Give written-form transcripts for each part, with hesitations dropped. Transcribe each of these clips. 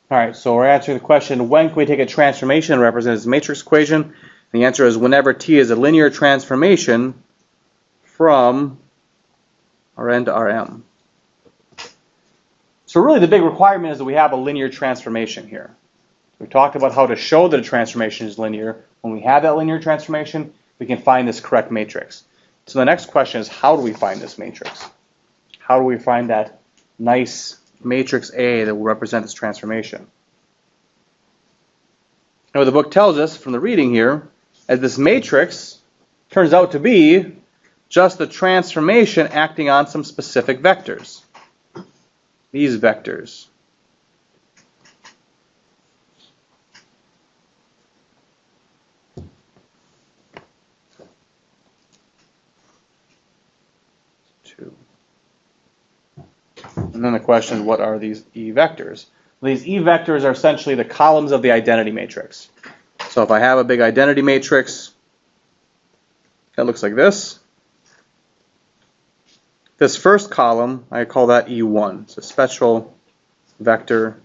All right, so we're answering the question, when can we take a transformation and represent it as a matrix equation? The answer is whenever T is a linear transformation from Rn to Rm. So really the big requirement is that we have a linear transformation here. We talked about how to show that a transformation is linear. When we have that linear transformation, we can find this correct matrix. So the next question is, how do we find this matrix? How do we find that nice matrix A that will represent this transformation? Now, what the book tells us from the reading here is this matrix turns out to be just the transformation acting on some specific vectors. These vectors. And then the question is, what are these E vectors? Well, these E vectors are essentially the columns of the identity matrix. So if I have a big identity matrix, that looks like this. This first column, I call that E1. It's a special vector.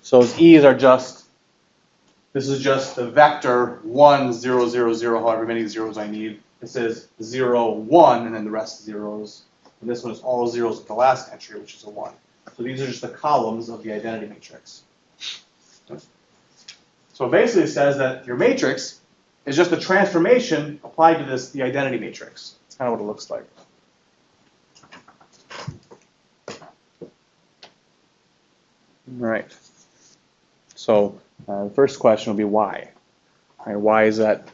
So those E's are just, this is just the vector 1, 0, 0, 0, however many zeros I need. This is 0, 1, and then the rest zeros. And this one is all zeros at the last entry, which is a 1. So these are just the columns of the identity matrix. So it basically says that your matrix is just a transformation applied to the identity matrix. That's kind of what it looks like. All right. So the first question will be why? All right, why is that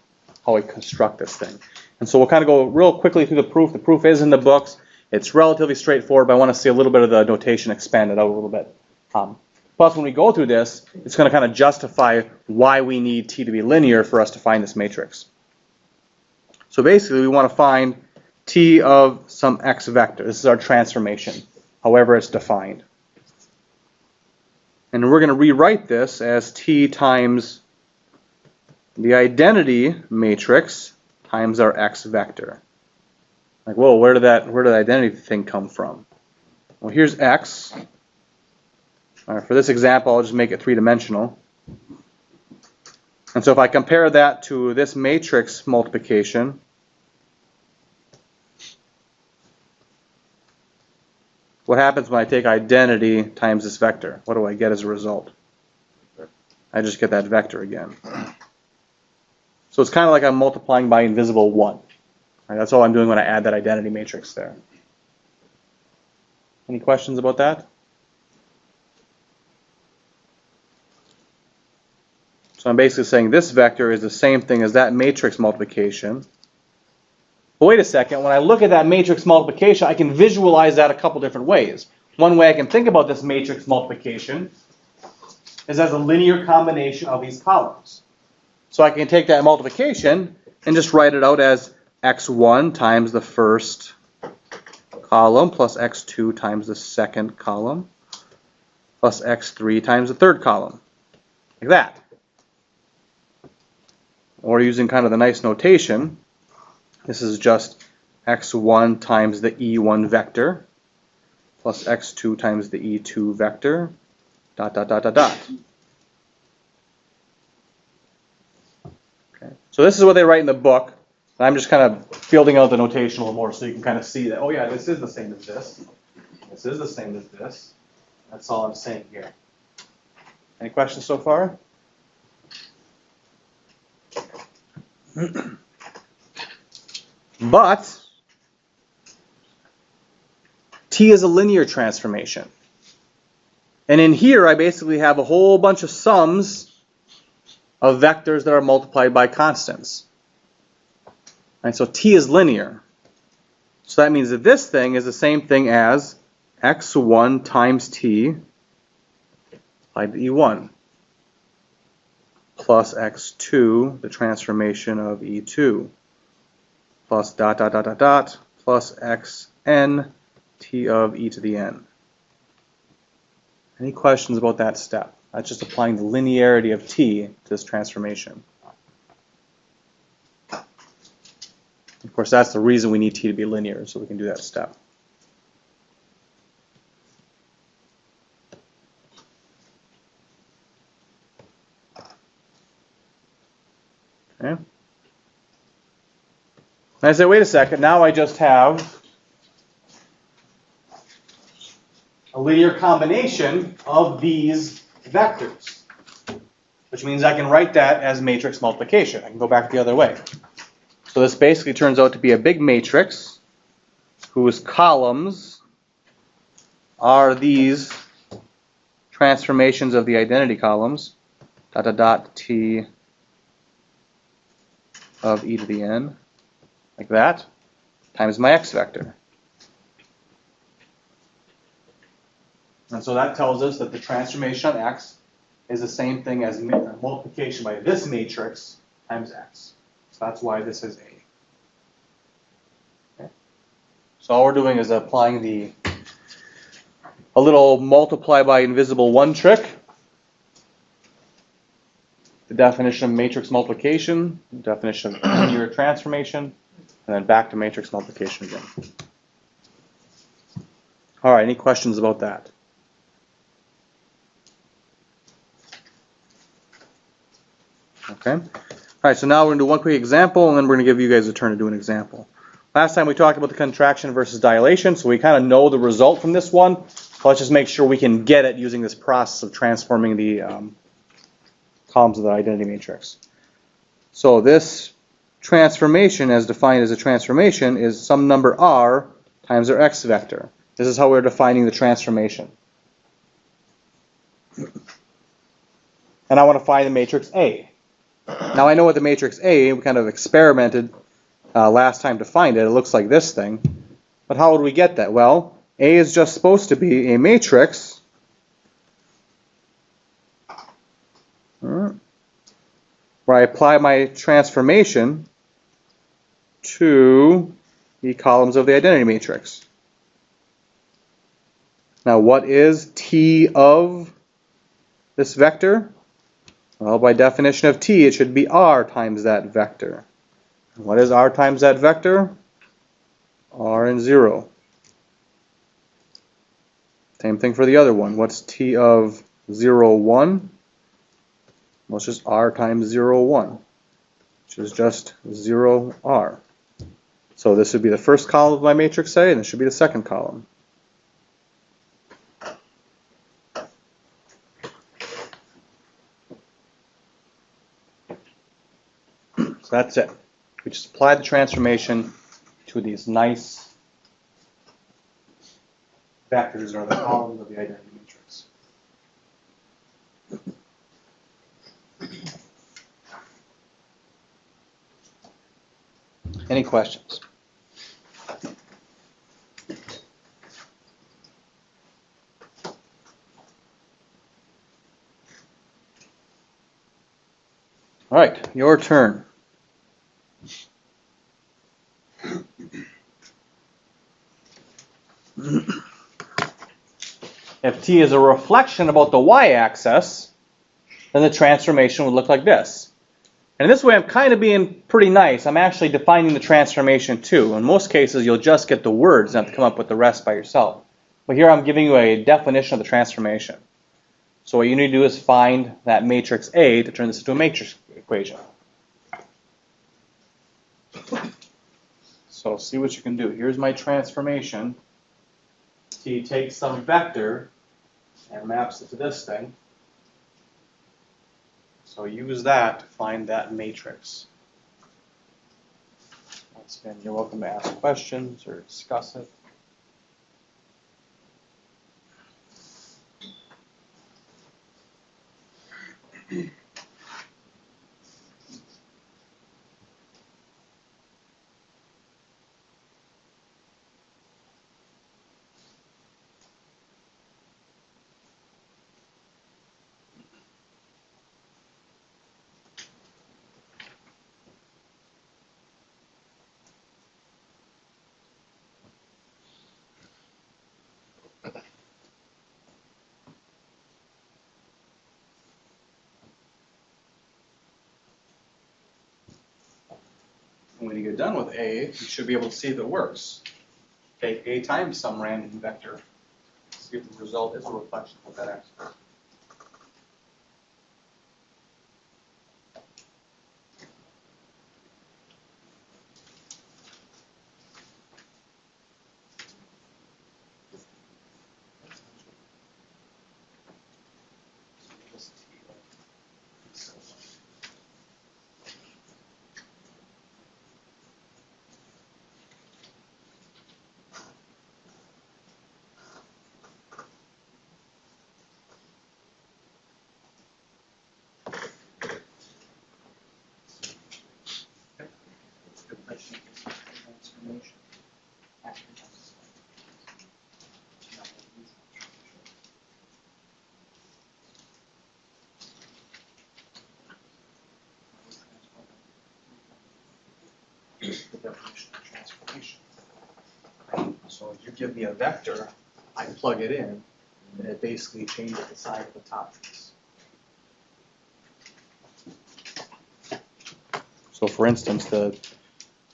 how we construct this thing? And so we'll kind of go real quickly through the proof. The proof is in the books. It's relatively straightforward, but I want to see a little bit of the notation expanded out a little bit. Plus, when we go through this, it's going to kind of justify why we need T to be linear for us to find this matrix. So basically, we want to find T of some x vector. This is our transformation, however it's defined. And we're going to rewrite this as T times the identity matrix times our x vector. Like, whoa, where did the identity thing come from? Well, here's x. All right, for this example, I'll just make it three-dimensional. And so if I compare that to this matrix multiplication, what happens when I take identity times this vector? What do I get as a result? I just get that vector again. So it's kind of like I'm multiplying by invisible 1. Right, that's all I'm doing when I add that identity matrix there. Any questions about that? So I'm basically saying this vector is the same thing as that matrix multiplication. But wait a second, when I look at that matrix multiplication, I can visualize that a couple different ways. One way I can think about this matrix multiplication is as a linear combination of these columns. So I can take that multiplication and just write it out as x1 times the first column plus x2 times the second column plus x3 times the third column. Like that. Or using kind of the nice notation, this is just x1 times the e1 vector plus x2 times the e2 vector, dot, dot, dot, dot, dot. Okay. So this is what they write in the book. I'm just kind of fielding out the notation a little more so you can kind of see that, oh yeah, this is the same as this. This is the same as this. That's all I'm saying here. Any questions so far? But T is a linear transformation. And in here I basically have a whole bunch of sums of vectors that are multiplied by constants. Right, so T is linear. So that means that this thing is the same thing as x1 times T applied to E1 plus x2, the transformation of E2, plus dot, dot, dot, dot, dot, plus xn T of e to the n. Any questions about that step? That's just applying the linearity of T to this transformation. Of course, that's the reason we need T to be linear, so we can do that step. And I say, wait a second, now I just have a linear combination of these vectors, which means I can write that as matrix multiplication. I can go back the other way. So this basically turns out to be a big matrix whose columns are these transformations of the identity columns, dot dot dot t of e to the n, like that, times my x vector. And so that tells us that the transformation on x is the same thing as multiplication by this matrix times x. So that's why this is A. Okay. So all we're doing is applying a little multiply by invisible 1 trick. The definition of matrix multiplication, the definition of linear transformation, and then back to matrix multiplication again. All right, any questions about that? Okay. All right, so now we're going to do one quick example, and then we're going to give you guys a turn to do an example. Last time we talked about the contraction versus dilation, so we kind of know the result from this one. So let's just make sure we can get it using this process of transforming the columns of the identity matrix. So this transformation, as defined as a transformation, is some number r times our x vector. This is how we're defining the transformation. And I want to find the matrix A. Now I know what the matrix A, we kind of experimented last time to find it. It looks like this thing. But how would we get that? Well, A is just supposed to be a matrix where I apply my transformation to the columns of the identity matrix. Now what is T of this vector? Well, by definition of T, it should be R times that vector. What is R times that vector? R and 0. Same thing for the other one. What's T of 0, 1? Well, it's just R times 0, 1, which is just 0R. So this would be the first column of my matrix A, and this should be the second column. So that's it. We just apply the transformation to these nice vectors, or the columns of the identity matrix. Any questions? All right, your turn. If T is a reflection about the y-axis, then the transformation would look like this. And this way I'm kind of being pretty nice. I'm actually defining the transformation too. In most cases you'll just get the words and have to come up with the rest by yourself. But here I'm giving you a definition of the transformation. So what you need to do is find that matrix A to turn this into a matrix equation. So see what you can do. Here's my transformation. T takes some vector and maps it to this thing. So use that to find that matrix. Once again, you're welcome to ask questions or discuss it. And when you get done with A, you should be able to see if it works. Take A times some random vector. See if the result is a reflection of that x. transformation. The definition of transformation. So if you give me a vector, I plug it in, and it basically changes the size of the top piece. So for instance, the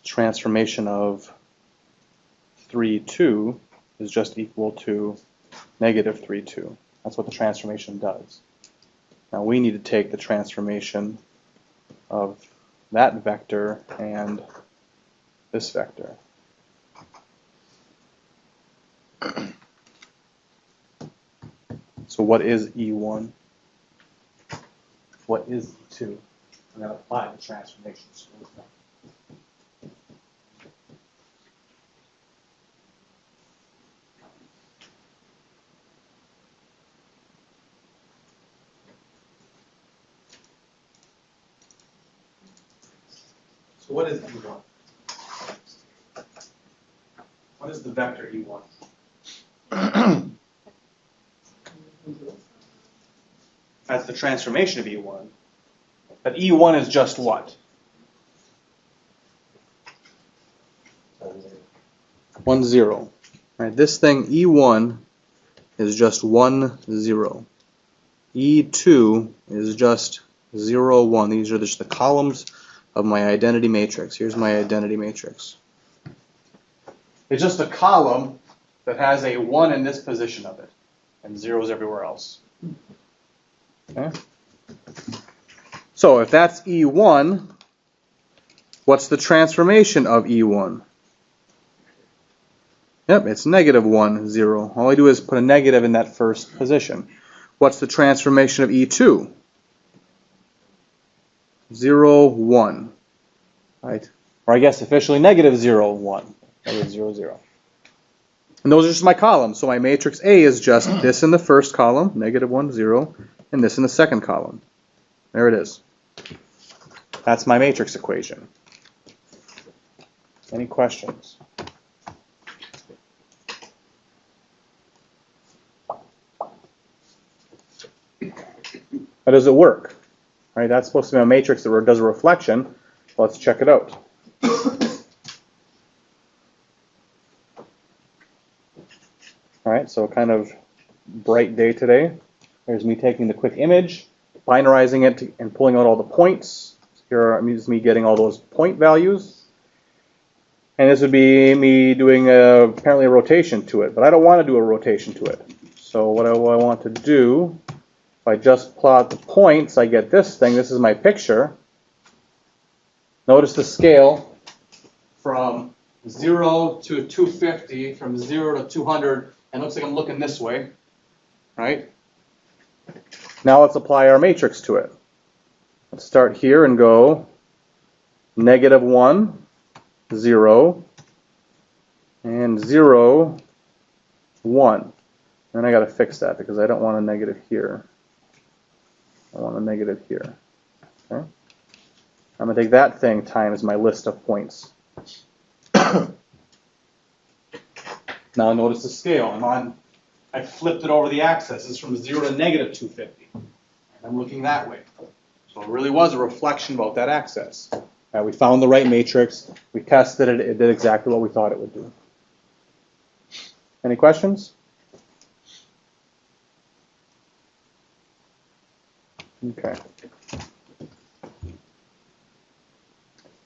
transformation of 3, 2 is just equal to negative 3, 2. That's what the transformation does. Now we need to take the transformation of that vector and this vector. So what is E1? What is E2? I'm going to apply the transformation. So what is E1? What is the vector E1? That's the transformation of E1. But E1 is just what? 1, 0. Right, this thing E1 is just 1, 0. E2 is just 0, 1. These are just the columns of my identity matrix. Here's my identity matrix. It's just a column that has a 1 in this position of it and zeros everywhere else. Okay? So if that's E1, what's the transformation of E1? Yep, it's negative 1, 0. All I do is put a negative in that first position. What's the transformation of E2? 0, 1. Right? Or I guess officially negative 0, 1. Negative 0, 0. And those are just my columns. So my matrix A is just this in the first column, negative 1, 0, and this in the second column. There it is. That's my matrix equation. Any questions? How does it work? Right, that's supposed to be a matrix that does a reflection. Let's check it out. All right, so kind of bright day today. There's me taking the quick image, binarizing it, and pulling out all the points. Here is me getting all those point values. And this would be me doing apparently a rotation to it, but I don't want to do a rotation to it. So what I want to do, if I just plot the points, I get this thing. This is my picture. Notice the scale from 0 to 250, from 0 to 200, and it looks like I'm looking this way, right? Now let's apply our matrix to it. Let's start here and go negative 1, 0, and 0, 1. And I got to fix that because I don't want a negative here. I want a negative here. Okay? I'm going to take that thing times my list of points. Now notice the scale. I flipped it over the axis. It's from 0 to negative 250. And I'm looking that way. So it really was a reflection about that axis. We found the right matrix. We tested it. It did exactly what we thought it would do. Any questions? Okay.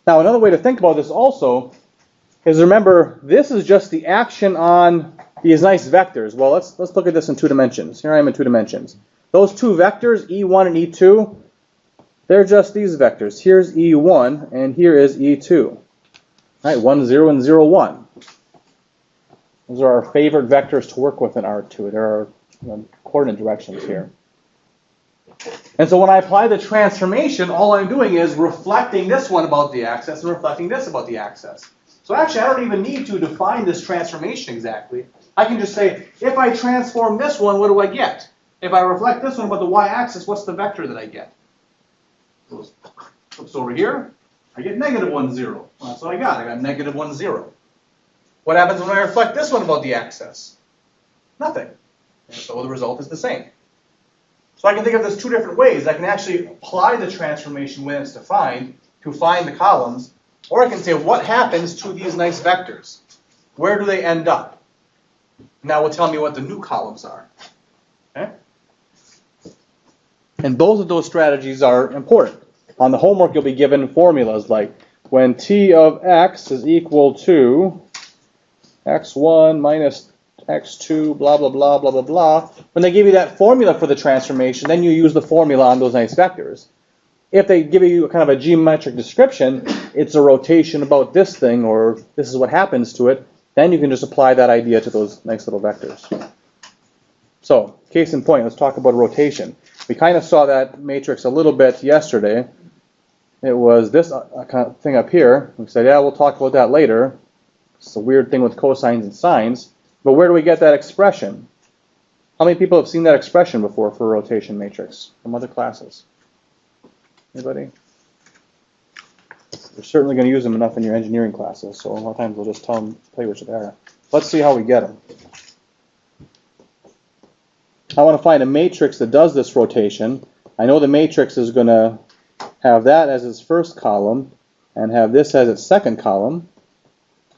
Now another way to think about this also is, remember, this is just the action on these nice vectors. Well, let's look at this in 2 dimensions. Here I am in 2 dimensions. Those 2 vectors, E1 and E2, they're just these vectors. Here's E1 and here is E2. All right, 1, 0, and 0, 1. Those are our favorite vectors to work with in R2. There are coordinate directions here. And so when I apply the transformation, all I'm doing is reflecting this one about the axis and reflecting this about the axis. So actually, I don't even need to define this transformation exactly. I can just say, if I transform this one, what do I get? If I reflect this one about the y-axis, what's the vector that I get? Flips over here, I get negative 1, 0. Well, that's what I got. I got negative 1, 0. What happens when I reflect this one about the axis? Nothing. And so the result is the same. So I can think of this two different ways. I can actually apply the transformation when it's defined to find the columns, or I can say what happens to these nice vectors. Where do they end up? Now will tell me what the new columns are. Okay? And both of those strategies are important. On the homework, you'll be given formulas like when t of x is equal to x1 minus x2, blah, blah, blah, blah, blah, blah. When they give you that formula for the transformation, then you use the formula on those nice vectors. If they give you kind of a geometric description, it's a rotation about this thing, or this is what happens to it, then you can just apply that idea to those nice little vectors. So, case in point, let's talk about rotation. We kind of saw that matrix a little bit yesterday. It was this kind of thing up here. We said, yeah, we'll talk about that later. It's a weird thing with cosines and sines. But where do we get that expression? How many people have seen that expression before for a rotation matrix from other classes? Anybody? You're certainly going to use them enough in your engineering classes, so a lot of times we'll just tell which they are. Let's see how we get them. I want to find a matrix that does this rotation. I know the matrix is going to have that as its first column and have this as its second column.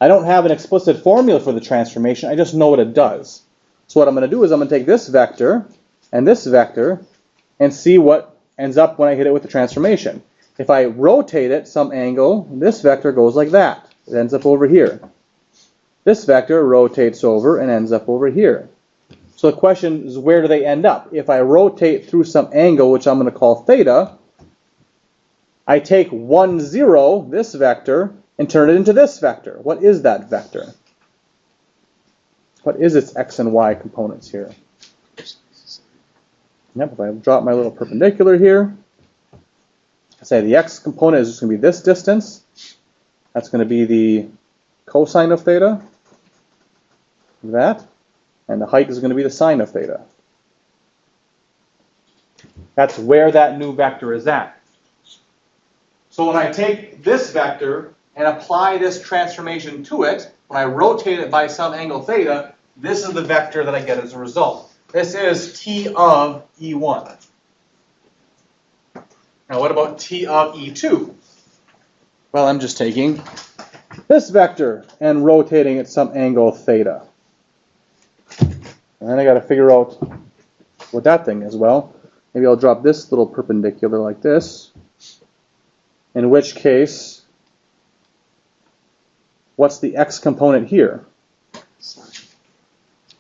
I don't have an explicit formula for the transformation, I just know what it does. So what I'm going to do is I'm going to take this vector and see what ends up when I hit it with the transformation. If I rotate it some angle, this vector goes like that. It ends up over here. This vector rotates over and ends up over here. So the question is, where do they end up? If I rotate through some angle, which I'm going to call theta, I take 1, 0, this vector, and turn it into this vector. What is that vector? What is its x and y components here? Yep, if I drop my little perpendicular here, I say the x component is just going to be this distance. That's going to be the cosine of theta, that, and the height is going to be the sine of theta. That's where that new vector is at. So when I take this vector and apply this transformation to it, when I rotate it by some angle theta, this is the vector that I get as a result. This is t of E1. Now what about t of E2? Well, I'm just taking this vector and rotating it some angle theta. And then I got to figure out what that thing is. Well, maybe I'll drop this little perpendicular like this, in which case, what's the x component here?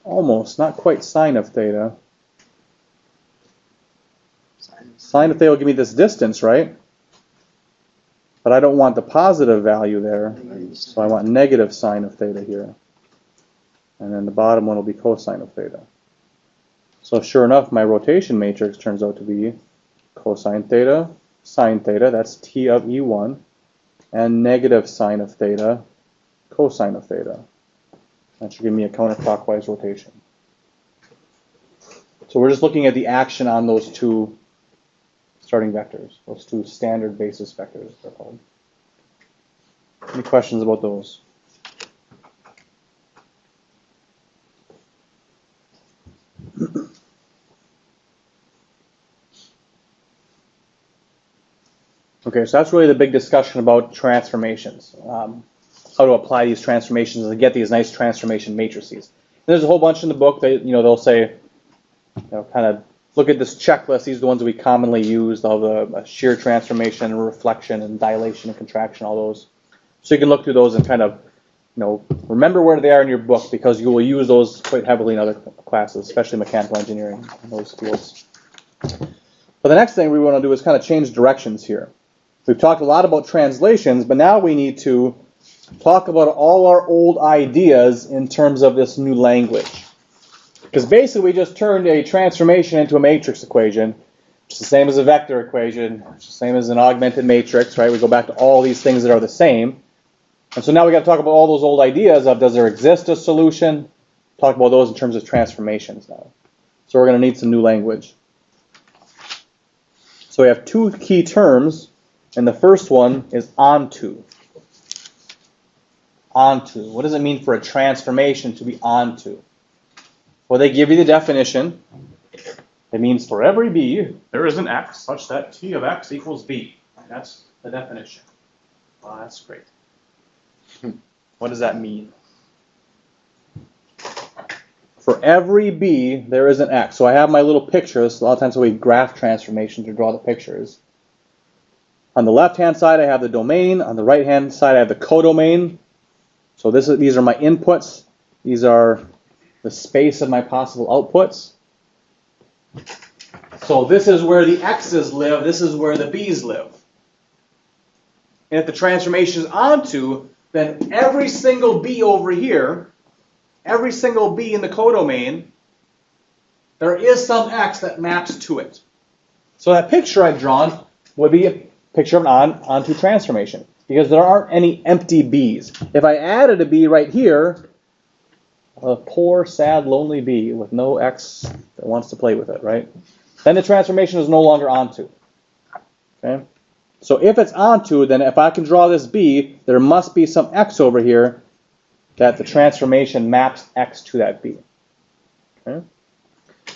Almost, not quite sine of theta. Sine of theta will give me this distance, right? But I don't want the positive value there, so I want negative sine of theta here. And then the bottom one will be cosine of theta. So sure enough, my rotation matrix turns out to be cosine theta, sine theta, that's t of E1, and negative sine of theta, cosine of theta. That should give me a counterclockwise rotation. So we're just looking at the action on those two starting vectors, those two standard basis vectors, they're called. Any questions about those? Okay, so that's really the big discussion about transformations. How to apply these transformations and get these nice transformation matrices. And there's a whole bunch in the book that they'll say, kind of look at this checklist. These are the ones that we commonly use. All the shear transformation, reflection, and dilation and contraction, all those. So you can look through those and kind of, remember where they are in your book, because you will use those quite heavily in other classes, especially mechanical engineering and those fields. But the next thing we want to do is kind of change directions here. We've talked a lot about translations, but now we need to talk about all our old ideas in terms of this new language. Because basically we just turned a transformation into a matrix equation. It's the same as a vector equation. It's the same as an augmented matrix, right? We go back to all these things that are the same. And so now we got to talk about all those old ideas of, does there exist a solution? Talk about those in terms of transformations now. So we're going to need some new language. So we have two key terms, and the first one is onto. onto. What does it mean for a transformation to be onto? Well, they give you the definition. It means for every b, there is an x such that t of x equals b. That's the definition. Well, that's great. What does that mean? For every b, there is an x. So I have my little pictures. A lot of times we graph transformation to draw the pictures. On the left-hand side, I have the domain. On the right-hand side, I have the codomain. So these are my inputs. These are the space of my possible outputs. So this is where the x's live. This is where the b's live. And if the transformation is onto, then every single b over here, every single b in the codomain, there is some x that maps to it. So that picture I've drawn would be a picture of an onto transformation, because there aren't any empty b's. If I added a b right here, a poor, sad, lonely bee with no x that wants to play with it, right? Then the transformation is no longer onto. Okay? So if it's onto, then if I can draw this b, there must be some x over here that the transformation maps x to that b. Okay?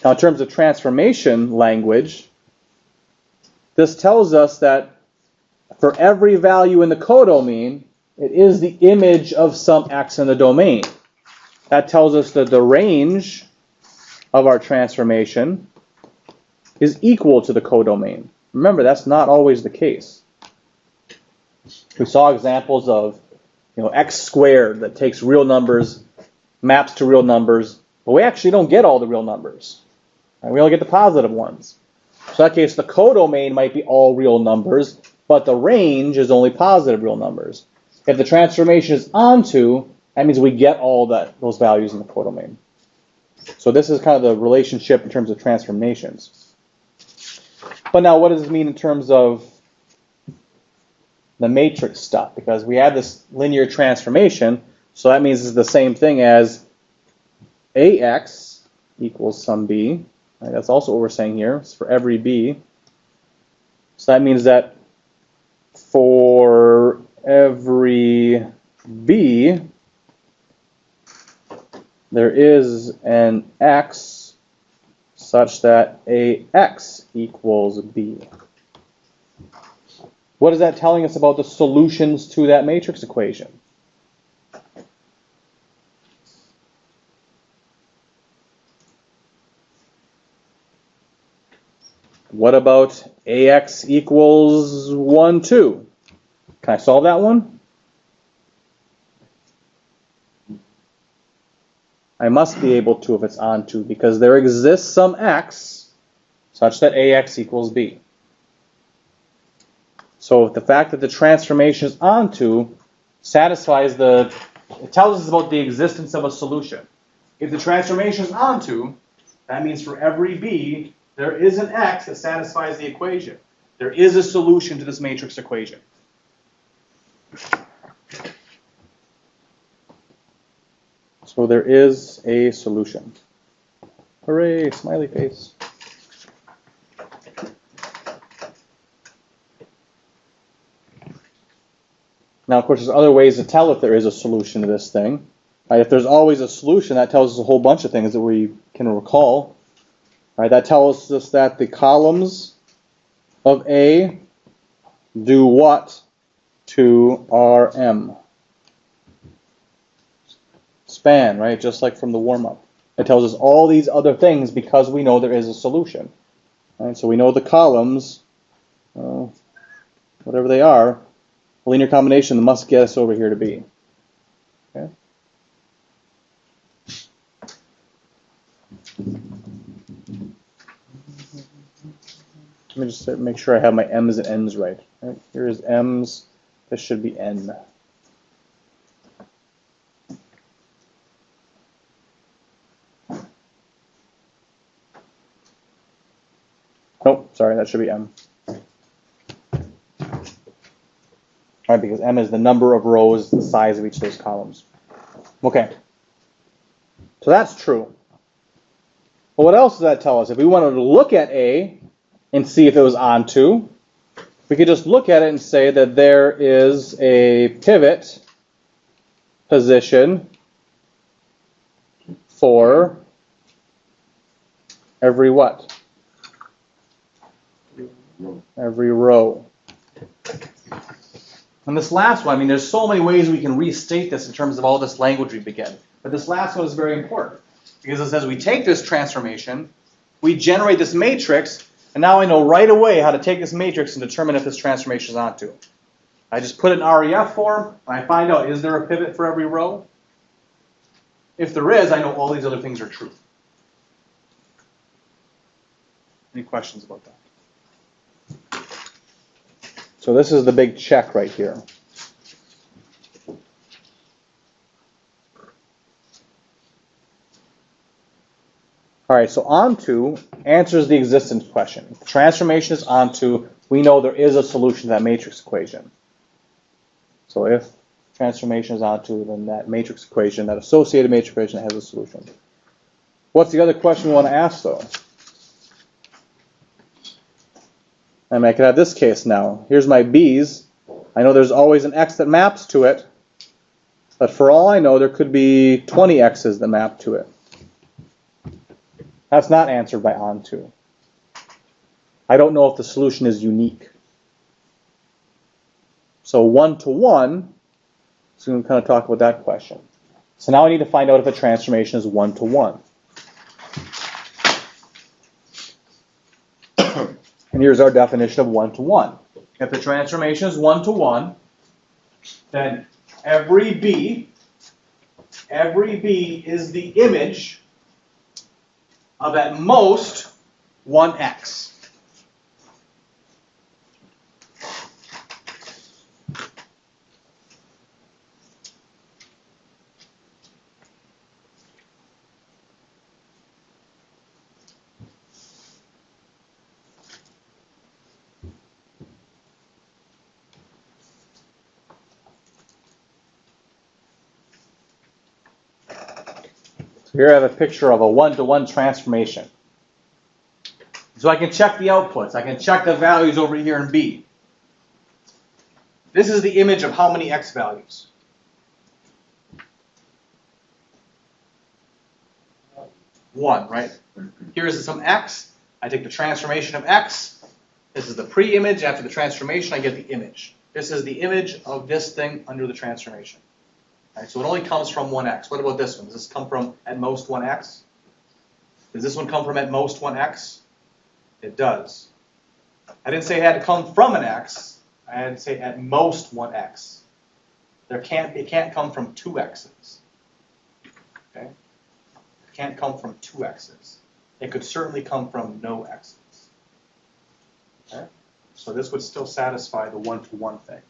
Now in terms of transformation language, this tells us that for every value in the codomain, it is the image of some x in the domain. That tells us that the range of our transformation is equal to the codomain. Remember, that's not always the case. We saw examples of x squared that takes real numbers, maps to real numbers, but we actually don't get all the real numbers. We only get the positive ones. So in that case, the codomain might be all real numbers, but the range is only positive real numbers. If the transformation is onto, that means we get all those values in the codomain. So this is kind of the relationship in terms of transformations. But now what does this mean in terms of the matrix stuff? Because we have this linear transformation, so that means it's the same thing as ax equals some b. Right, that's also what we're saying here. It's for every b. So that means that for every b, there is an x such that ax equals b. What is that telling us about the solutions to that matrix equation? What about ax equals 1, 2? Can I solve that one? I must be able to if it's onto, because there exists some x such that ax equals b. So the fact that the transformation is onto satisfies it tells us about the existence of a solution. If the transformation is onto, that means for every b, there is an x that satisfies the equation. There is a solution to this matrix equation. So there is a solution. Hooray, smiley face. Now, of course, there's other ways to tell if there is a solution to this thing. Right, if there's always a solution, that tells us a whole bunch of things that we can recall. Right, that tells us that the columns of A do what to Rm? Span, right? Just like from the warm-up. It tells us all these other things because we know there is a solution. Right, so we know the columns, whatever they are, a linear combination must get us over here to B. Okay? Let me just make sure I have my m's and n's right. Right, here is m's. This should be n. Nope, sorry, that should be m. All right, because m is the number of rows, the size of each of those columns. Okay, so that's true. But what else does that tell us? If we wanted to look at A and see if it was onto, we could just look at it and say that there is a pivot position for every what? Every row. And this last one, I mean, there's so many ways we can restate this in terms of all this language we begin. But this last one is very important because it says we take this transformation, we generate this matrix, and now I know right away how to take this matrix and determine if this transformation is onto. I just put it in REF form, and I find out, is there a pivot for every row? If there is, I know all these other things are true. Any questions about that? So this is the big check right here. All right, so onto answers the existence question. If the transformation is onto, we know there is a solution to that matrix equation. So if transformation is onto, then that matrix equation, that associated matrix equation has a solution. What's the other question we want to ask, though? I mean, I could have this case now. Here's my B's. I know there's always an X that maps to it, but for all I know, there could be 20 X's that map to it. That's not answered by onto. I don't know if the solution is unique. So one-to-one, so we're going to kind of talk about that question. So now I need to find out if a transformation is one-to-one. And here's our definition of one-to-one. If the transformation is one-to-one, then every B is the image of at most one X. Here I have a picture of a one-to-one transformation. So I can check the outputs. I can check the values over here in B. This is the image of how many X values? One, right? Here is some X. I take the transformation of X. This is the pre-image. After the transformation, I get the image. This is the image of this thing under the transformation. Right, so it only comes from 1x. What about this one? Does this come from at most 1x? Does this one come from at most 1x? It does. I didn't say it had to come from an x. I had to say at most 1x. It can't come from 2 x's. Okay? It can't come from 2 x's. It could certainly come from no x's. Okay? So this would still satisfy the one-to-one thing.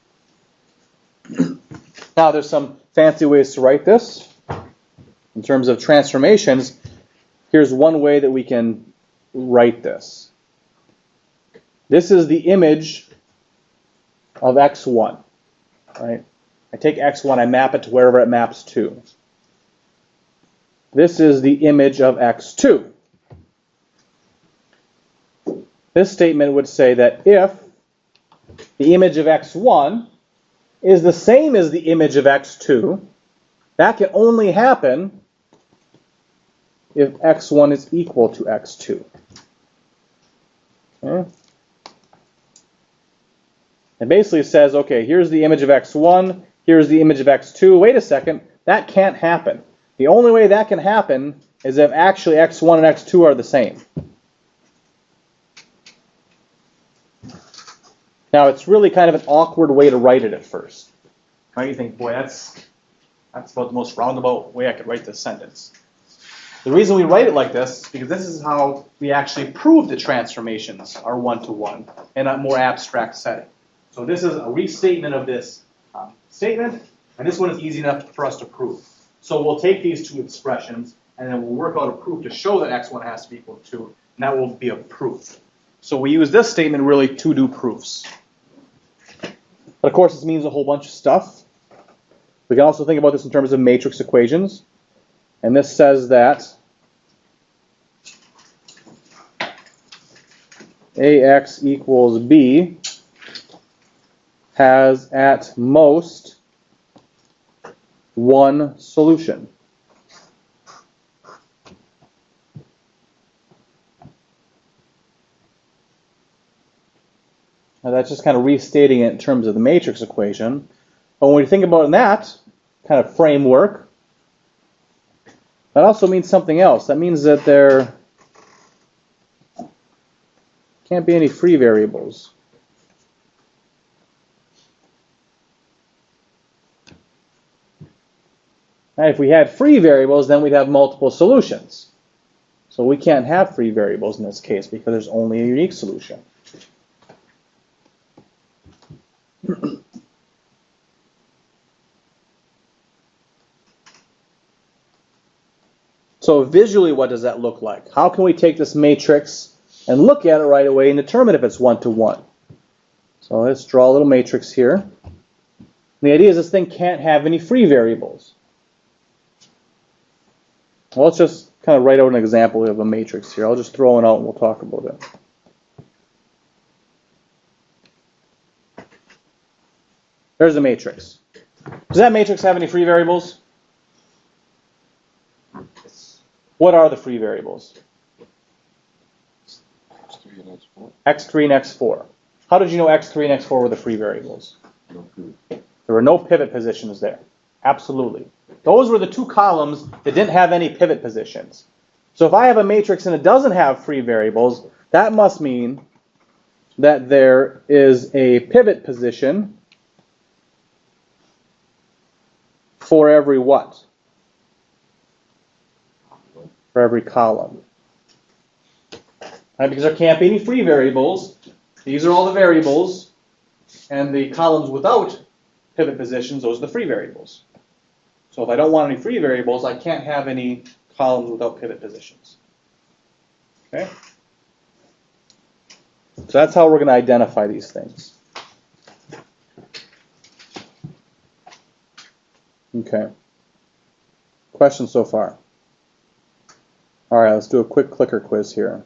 Now there's some fancy ways to write this. In terms of transformations, here's one way that we can write this. This is the image of x1. Right? I take x1, I map it to wherever it maps to. This is the image of x2. This statement would say that if the image of x1 is the same as the image of x2, that can only happen if x1 is equal to x2. Okay? It basically says, okay, here's the image of x1, here's the image of x2. Wait a second, that can't happen. The only way that can happen is if actually x1 and x2 are the same. Now, it's really kind of an awkward way to write it at first. Right? You think, boy, that's about the most roundabout way I could write this sentence. The reason we write it like this is because this is how we actually prove that transformations are one-to-one in a more abstract setting. So this is a restatement of this statement, and this one is easy enough for us to prove. So we'll take these two expressions, and then we'll work out a proof to show that x1 has to be equal to 2, and that will be a proof. So we use this statement really to do proofs. But of course, this means a whole bunch of stuff. We can also think about this in terms of matrix equations. And this says that AX equals B has at most one solution. Now that's just kind of restating it in terms of the matrix equation. But when we think about it in that kind of framework, that also means something else. That means that there can't be any free variables. Now, if we had free variables, then we'd have multiple solutions. So we can't have free variables in this case because there's only a unique solution. So visually, what does that look like? How can we take this matrix and look at it right away and determine if it's one-to-one? So let's draw a little matrix here. And the idea is this thing can't have any free variables. Well, let's just kind of write out an example of a matrix here. I'll just throw it out and we'll talk about it. There's a matrix. Does that matrix have any free variables? What are the free variables? X3 and X4. X3 and X4. How did you know X3 and X4 were the free variables? No pivot. There were no pivot positions there. Absolutely. Those were the two columns that didn't have any pivot positions. So if I have a matrix and it doesn't have free variables, that must mean that there is a pivot position for every what? For every column. Right, because there can't be any free variables. These are all the variables. And the columns without pivot positions, those are the free variables. So if I don't want any free variables, I can't have any columns without pivot positions. Okay? So that's how we're going to identify these things. Okay. Questions so far? All right, let's do a quick clicker quiz here.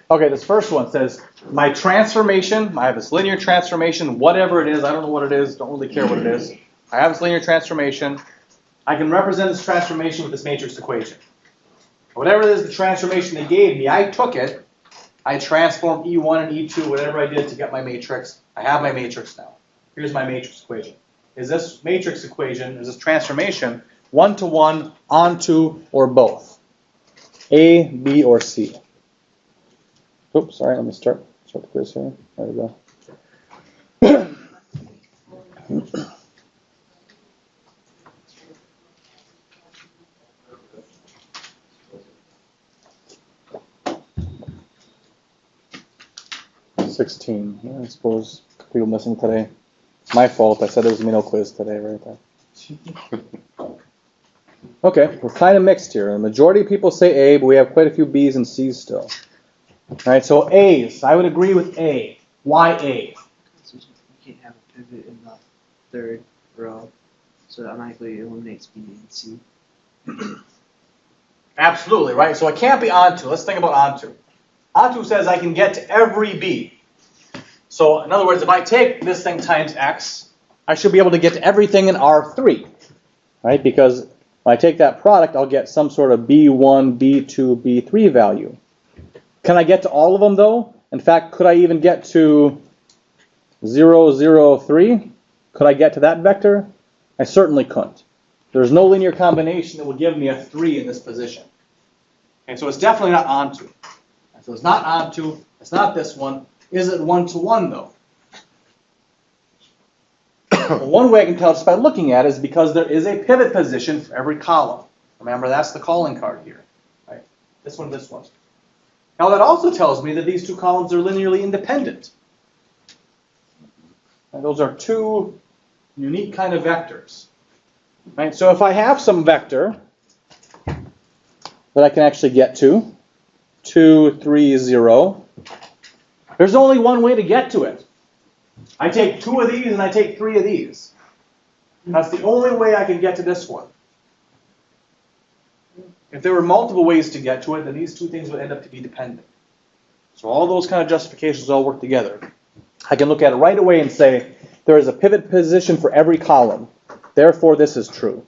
Okay, this first one says, my transformation, I have this linear transformation, whatever it is, I don't know what it is, don't really care what it is. I have this linear transformation. I can represent this transformation with this matrix equation. Whatever it is, the transformation they gave me, I took it, I transformed E1 and E2, whatever I did to get my matrix. I have my matrix now. Here's my matrix equation. Is this matrix equation, is this transformation, one-to-one, onto, or both? A, B, or C? Oops, sorry, let me start the quiz here. There we go. 16. Yeah, I suppose people missing today. My fault. I said there was a Mino quiz today, right there. Okay, we're kind of mixed here. The majority of people say A, but we have quite a few B's and C's still. All right, so A's. I would agree with A. Why A? So you can't have a pivot in the third row, so that automatically eliminates B and C. Absolutely, right? So I can't be onto. Let's think about onto. Onto says I can get to every B. So in other words, if I take this thing times X, I should be able to get to everything in R3, right? Because when I take that product, I'll get some sort of B1, B2, B3 value. Can I get to all of them, though? In fact, could I even get to 0, 0, 3? Could I get to that vector? I certainly couldn't. There's no linear combination that would give me a 3 in this position. Okay, so it's definitely not onto. So it's not onto, it's not this one. Is it one-to-one, though? Well, one way I can tell just by looking at it is because there is a pivot position for every column. Remember, that's the calling card here. Right? This one, this one. Now that also tells me that these two columns are linearly independent. And those are two unique kind of vectors. Right? So if I have some vector that I can actually get to, 2, 3, 0, there's only one way to get to it. I take 2 of these and I take 3 of these. That's the only way I can get to this one. If there were multiple ways to get to it, then these 2 things would end up to be dependent. So all those kind of justifications all work together. I can look at it right away and say, there is a pivot position for every column. Therefore, this is true.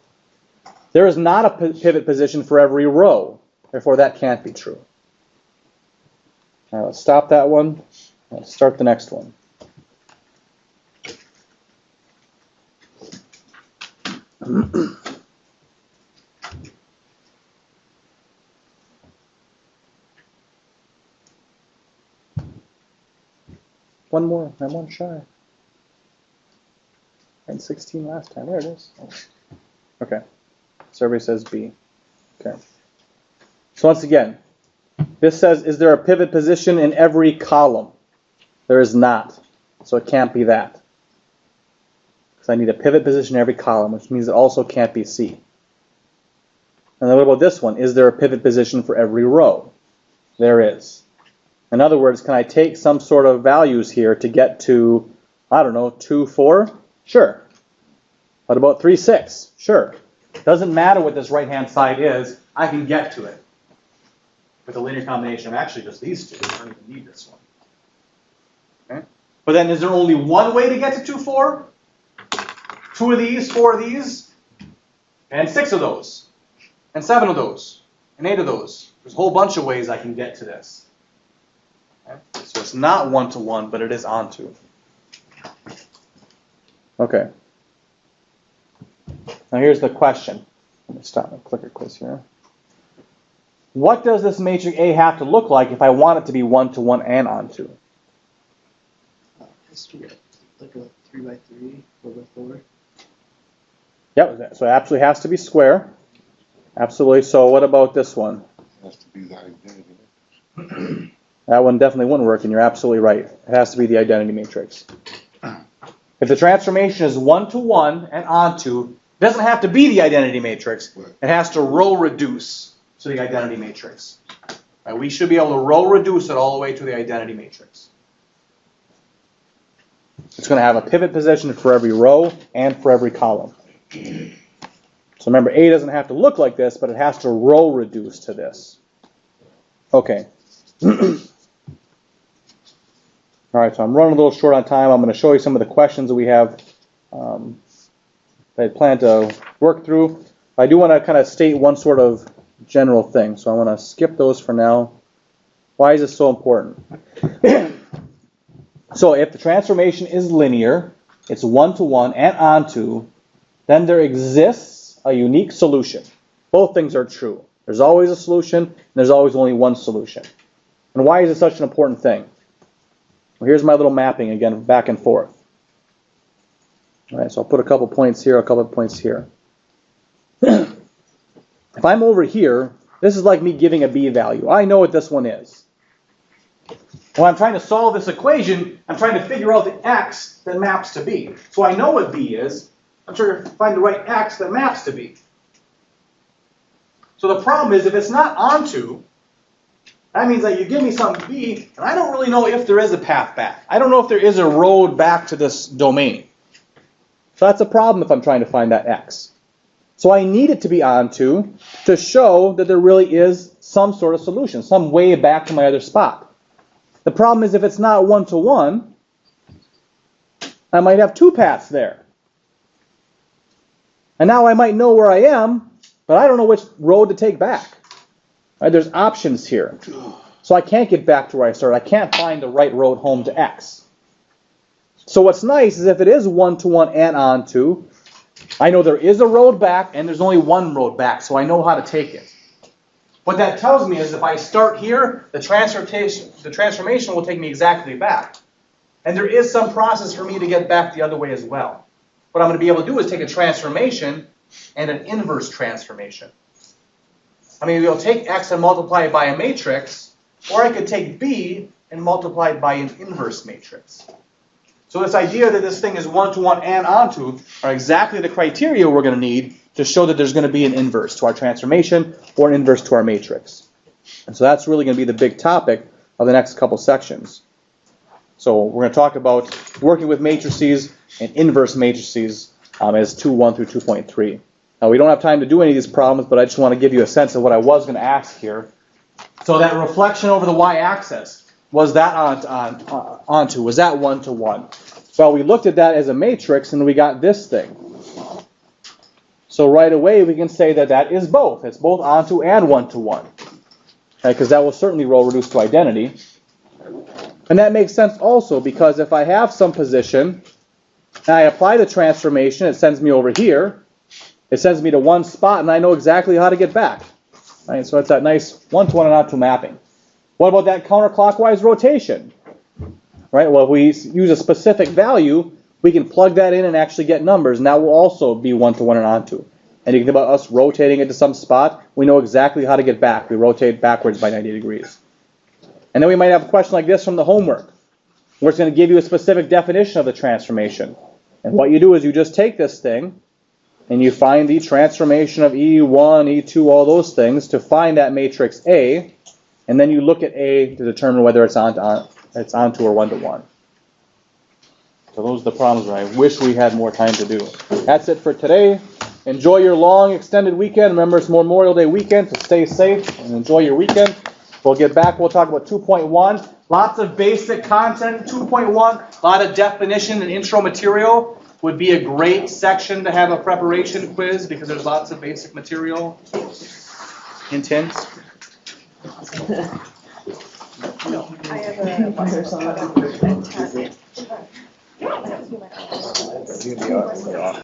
There is not a pivot position for every row. Therefore, that can't be true. All right, let's stop that one. Let's start the next one. One more. I'm one shy. And 16 last time. There it is. Okay. Survey says B. Okay. So once again, this says, is there a pivot position in every column? There is not. So it can't be that. Because I need a pivot position in every column, which means it also can't be C. And then what about this one? Is there a pivot position for every row? There is. In other words, can I take some sort of values here to get to, I don't know, 2, 4? Sure. What about 3, 6? Sure. Doesn't matter what this right-hand side is, I can get to it. With a linear combination of actually just these 2. I don't even need this one. Okay? But then is there only one way to get to 2, 4? 2 of these, 4 of these, and 6 of those, and 7 of those, and 8 of those. There's a whole bunch of ways I can get to this. Okay? So it's not 1-to-1, but it is onto. Okay. Now here's the question. Let me stop my clicker quiz here. What does this matrix A have to look like if I want it to be 1-to-1 and onto? It has to be like a 3 by 3, 4 by 4. Yep, so it absolutely has to be square. Absolutely. So what about this one? It has to be the identity. That one definitely wouldn't work, and you're absolutely right. It has to be the identity matrix. If the transformation is 1-to-1 and onto, it doesn't have to be the identity matrix. It has to row reduce to the identity matrix. Right, we should be able to row reduce it all the way to the identity matrix. It's going to have a pivot position for every row and for every column. So remember, A doesn't have to look like this, but it has to row reduce to this. Okay. All right, so I'm running a little short on time. I'm going to show you some of the questions that we have that I plan to work through. I do want to kind of state one sort of general thing, so I want to skip those for now. Why is this so important? So if the transformation is linear, it's 1-to-1 and onto, then there exists a unique solution. Both things are true. There's always a solution, and there's always only one solution. And why is it such an important thing? Well, here's my little mapping again, back and forth. All right, so I'll put a couple points here, a couple points here. If I'm over here, this is like me giving a B value. I know what this one is. When I'm trying to solve this equation, I'm trying to figure out the x that maps to B. So I know what B is. I'm trying to find the right x that maps to B. So the problem is, if it's not onto, that means that you give me some B, and I don't really know if there is a path back. I don't know if there is a road back to this domain. So that's a problem if I'm trying to find that x. So I need it to be onto to show that there really is some sort of solution, some way back to my other spot. The problem is, if it's not 1-to-1, I might have 2 paths there. And now I might know where I am, but I don't know which road to take back. Right, there's options here. So I can't get back to where I started. I can't find the right road home to X. So what's nice is if it is 1-to-1 and onto, I know there is a road back and there's only one road back, so I know how to take it. What that tells me is if I start here, the transformation will take me exactly back. And there is some process for me to get back the other way as well. What I'm going to be able to do is take a transformation and an inverse transformation. I mean, we'll take X and multiply it by a matrix, or I could take B and multiply it by an inverse matrix. So this idea that this thing is 1-to-1 and onto are exactly the criteria we're going to need to show that there's going to be an inverse to our transformation or an inverse to our matrix. And so that's really going to be the big topic of the next couple sections. So we're going to talk about working with matrices and inverse matrices as 2.1 through 2.3. Now we don't have time to do any of these problems, but I just want to give you a sense of what I was going to ask here. So that reflection over the y-axis, was that onto? Was that 1 to 1? Well, we looked at that as a matrix and we got this thing. So right away we can say that that is both. It's both onto and 1 to 1. Because that will certainly row reduced to identity. And that makes sense also because if I have some position and I apply the transformation, it sends me over here. It sends me to one spot and I know exactly how to get back. Right, so it's that nice 1 to 1 and onto mapping. What about that counterclockwise rotation? Right, well, if we use a specific value, we can plug that in and actually get numbers, and that will also be 1 to 1 and onto. And you can think about us rotating it to some spot. We know exactly how to get back. We rotate backwards by 90 degrees. And then we might have a question like this from the homework, where it's going to give you a specific definition of the transformation. And what you do is you just take this thing, and you find the transformation of E1, E2, all those things to find that matrix A, and then you look at A to determine whether it's onto or 1 to 1. So those are the problems that I wish we had more time to do. That's it for today. Enjoy your long extended weekend. Remember, it's Memorial Day weekend, so stay safe and enjoy your weekend. We'll get back. We'll talk about 2.1. Lots of basic content. 2.1, a lot of definition and intro material. Would be a great section to have a preparation quiz because there's lots of basic material. Hint, hint. I have a buzzer on.